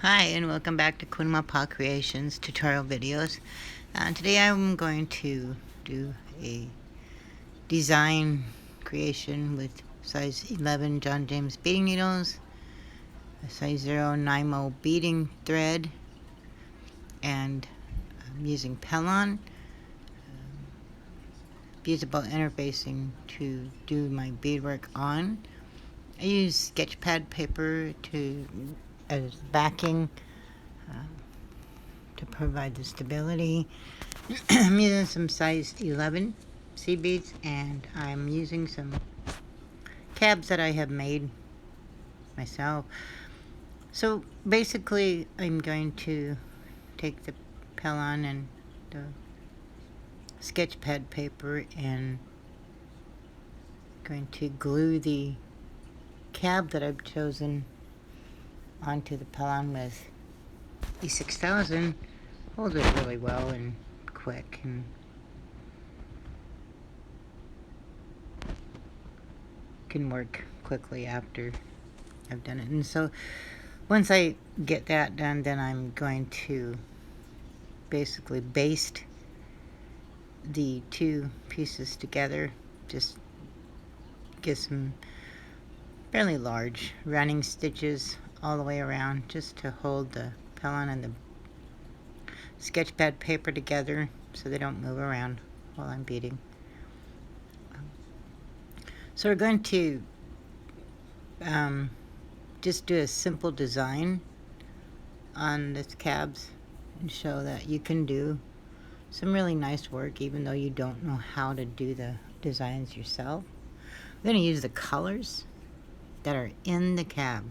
Hi and welcome back to Kunmapa Creations tutorial videos. Today I'm going to do a design creation with size 11 John James beading needles, a size 0 Nymo beading thread, and I'm using Pellon fusible interfacing to do my beadwork on. I use sketchpad paper as backing to provide the stability. I'm using some size 11 seed beads, and I'm using some cabs that I have made myself. So basically I'm going to take the Pellon and the sketchpad paper and going to glue the cab that I've chosen onto the Pellon with E6000. Holds it really well and quick, and can work quickly after I've done it. And so once I get that done, then I'm going to basically baste the two pieces together. Just get some fairly large running stitches all the way around, just to hold the Pellon and the sketchpad paper together so they don't move around while I'm beading. So we're going to just do a simple design on this cabs and show that you can do some really nice work even though you don't know how to do the designs yourself. I'm going to use the colors that are in the cab.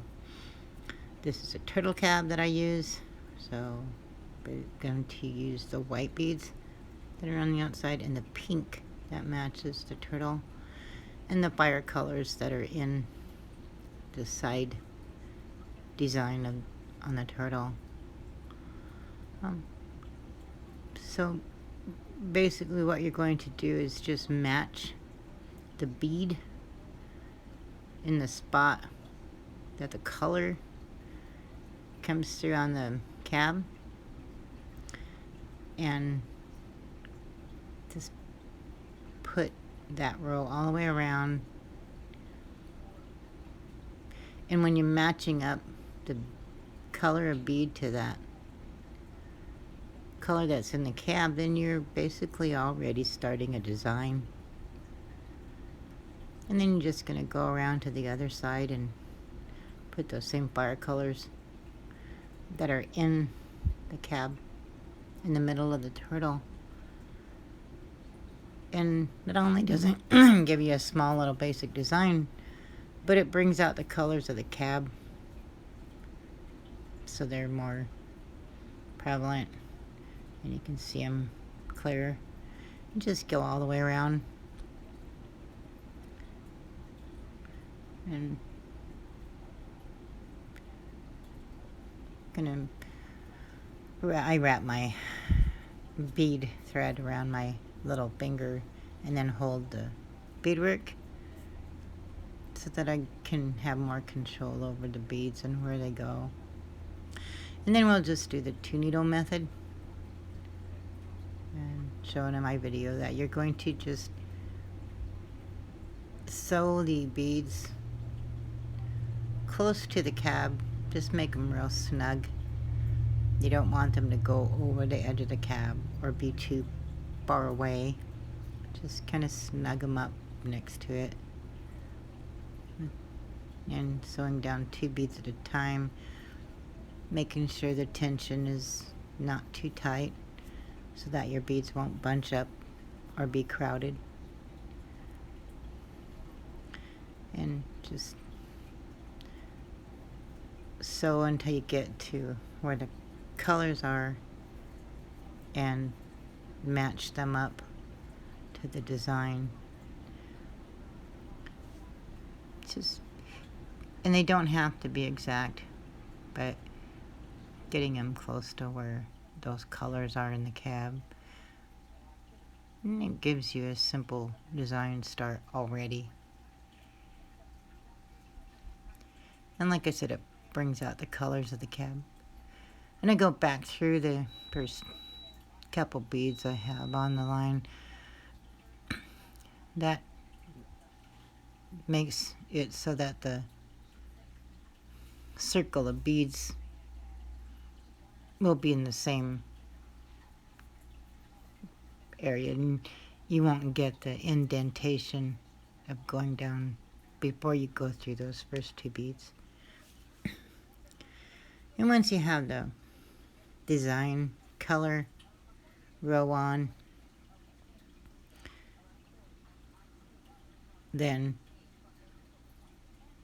This is a turtle cab that I use, so we're going to use the white beads that are on the outside and the pink that matches the turtle, and the fire colors that are in the side design on the turtle. So basically what you're going to do is just match the bead in the spot that the color comes through on the cab, and just put that row all the way around. And when you're matching up the color of bead to that color that's in the cab, then you're basically already starting a design. And then you're just going to go around to the other side and put those same fire colors that are in the cab in the middle of the turtle. And not only does it give you a small little basic design, but it brings out the colors of the cab so they're more prevalent and you can see them clear. And just go all the way around. And I wrap my bead thread around my little finger and then hold the beadwork so that I can have more control over the beads and where they go. And then we'll just do the 2-needle method, and showing in my video that you're going to just sew the beads close to the cab. Just make them real snug. You don't want them to go over the edge of the cab or be too far away. Just kind of snug them up next to it. And sewing down 2 beads at a time, making sure the tension is not too tight so that your beads won't bunch up or be crowded. And just sew until you get to where the colors are and match them up to the design. And they don't have to be exact, but getting them close to where those colors are in the cab, and it gives you a simple design start already. And like I said, it brings out the colors of the cab. And I go back through the first couple beads I have on the line. That makes it so that the circle of beads will be in the same area, and you won't get the indentation of going down before you go through those first two beads. And once you have the design color row on, then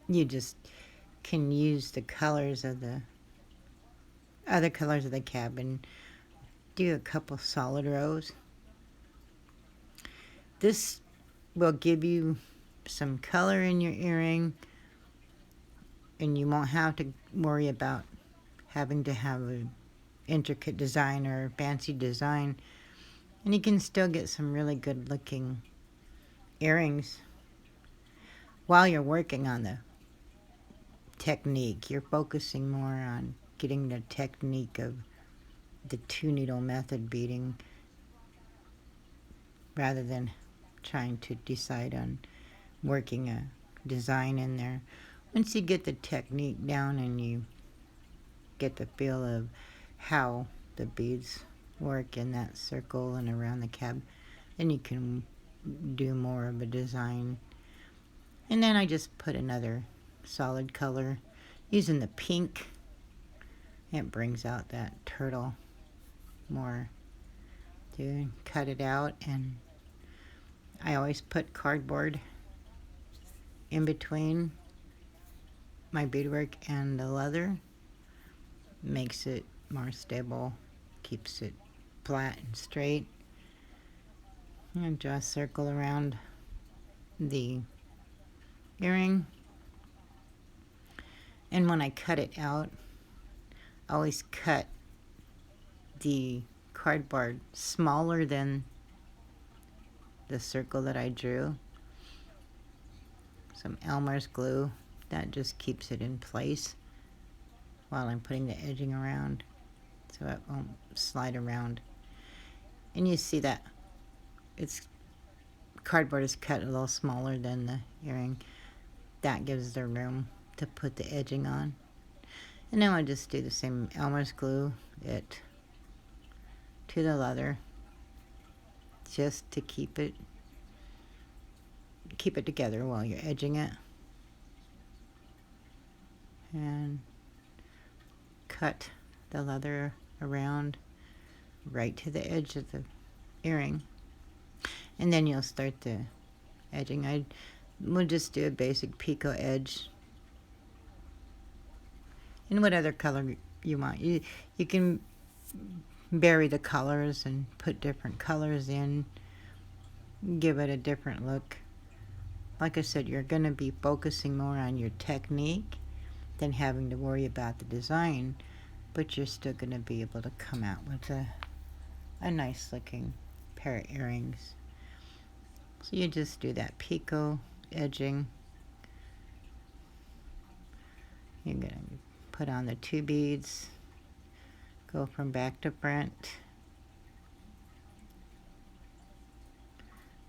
you just can use the colors of the other colors of the cab and do a couple solid rows. This will give you some color in your earring, and you won't have to worry about having to have an intricate design or fancy design, and you can still get some really good looking earrings while you're working on the technique. You're focusing more on getting the technique of the 2-needle method beading rather than trying to decide on working a design in there. Once you get the technique down and you get the feel of how the beads work in that circle and around the cab, then you can do more of a design. And then I just put another solid color using the pink. It brings out that turtle more. To cut it out, and I always put cardboard in between my beadwork and the leather. Makes it more stable, keeps it flat and straight. And draw a circle around the earring. And when I cut it out, I always cut the cardboard smaller than the circle that I drew. Some Elmer's glue, that just keeps it in place while I'm putting the edging around so it won't slide around. And you see that it's cardboard is cut a little smaller than the earring. That gives the room to put the edging on. And now I just do the same Elmer's glue it to the leather just to keep it together while you're edging it. And cut the leather around right to the edge of the earring. And then you'll start the edging. We'll just do a basic picot edge. And what other color you want. You can vary the colors and put different colors in. Give it a different look. Like I said, you're going to be focusing more on your technique than having to worry about the design, but you're still going to be able to come out with a nice looking pair of earrings. So you just do that picot edging. You're going to put on the 2 beads, go from back to front,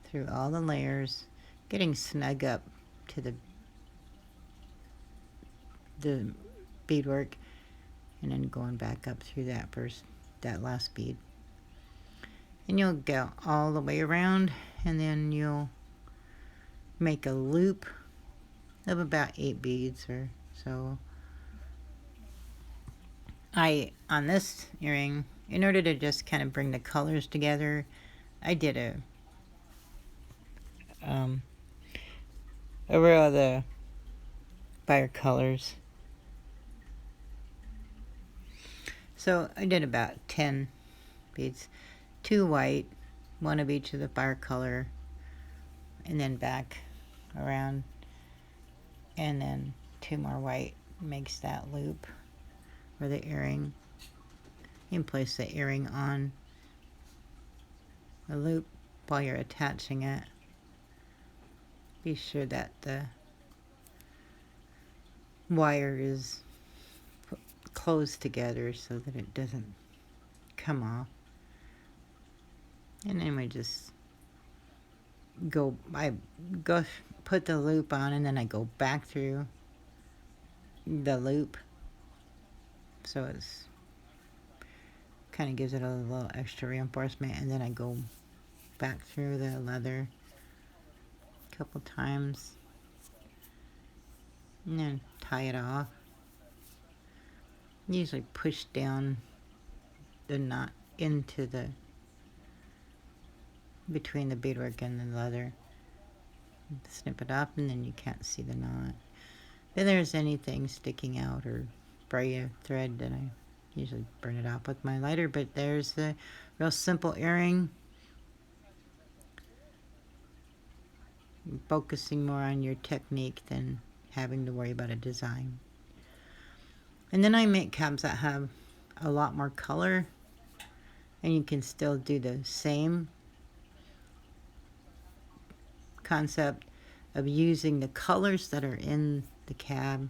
through all the layers, getting snug up to the beadwork, and then going back up through that last bead. And you'll go all the way around, and then you'll make a loop of about 8 beads or so. On this earring, in order to just kind of bring the colors together, I did a row of the fire colors. So I did about 10 beads, 2 white, 1 of each of the fire color, and then back around, and then 2 more white makes that loop for the earring. You can place the earring on the loop while you're attaching it. Be sure that the wire is close together so that it doesn't come off. And then we just I go put the loop on, and then I go back through the loop, so it's kind of gives it a little extra reinforcement, and then I go back through the leather a couple times and then tie it off. Usually push down the knot into the between the beadwork and the leather. Snip it up, and then you can't see the knot. If there's anything sticking out or fray a thread, then I usually burn it off with my lighter. But there's the real simple earring. Focusing more on your technique than having to worry about a design. And then I make cabs that have a lot more color, and you can still do the same concept of using the colors that are in the cab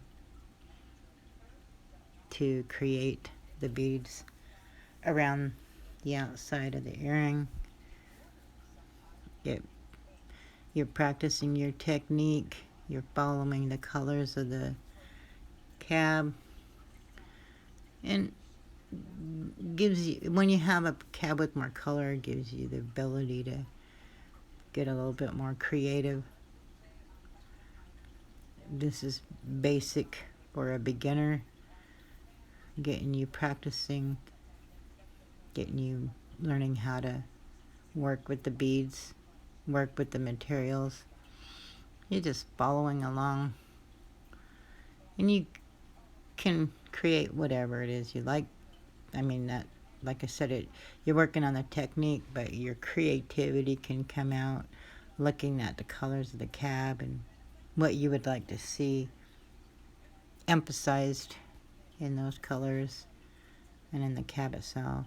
to create the beads around the outside of the earring. You're practicing your technique, you're following the colors of the cab, and gives you, when you have a cab with more color, it gives you the ability to get a little bit more creative. This is basic for a beginner, getting you practicing, getting you learning how to work with the beads, work with the materials. You're just following along, and you can create whatever it is you like. I mean, that, like I said, you're working on the technique, but your creativity can come out looking at the colors of the cab and what you would like to see emphasized in those colors and in the cab itself.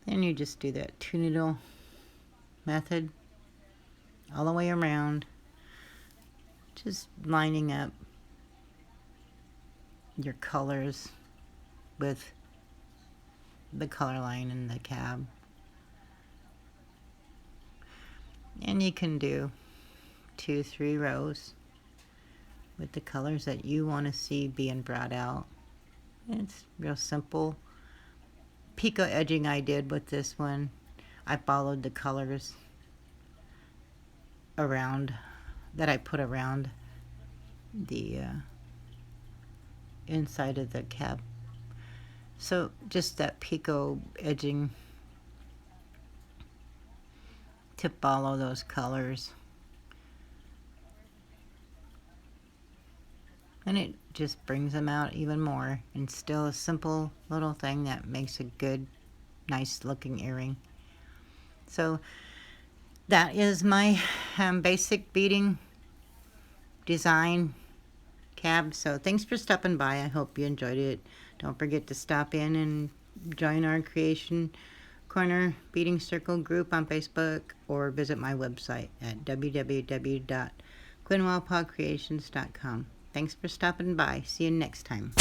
Then you just do that 2-needle method all the way around, just lining up your colors with the color line in the cab. And you can do 2-3 rows with the colors that you want to see being brought out. It's real simple. Picot edging I did with this one. I followed the colors around that I put around the inside of the cab. So just that picot edging to follow those colors. And it just brings them out even more, and still a simple little thing that makes a good, nice looking earring. So that is my basic beading design cab. So thanks for stopping by. I hope you enjoyed it. Don't forget to stop in and join our Creation Corner Beading Circle group on Facebook, or visit my website at www.quinwellpawcreations.com. Thanks for stopping by. See you next time.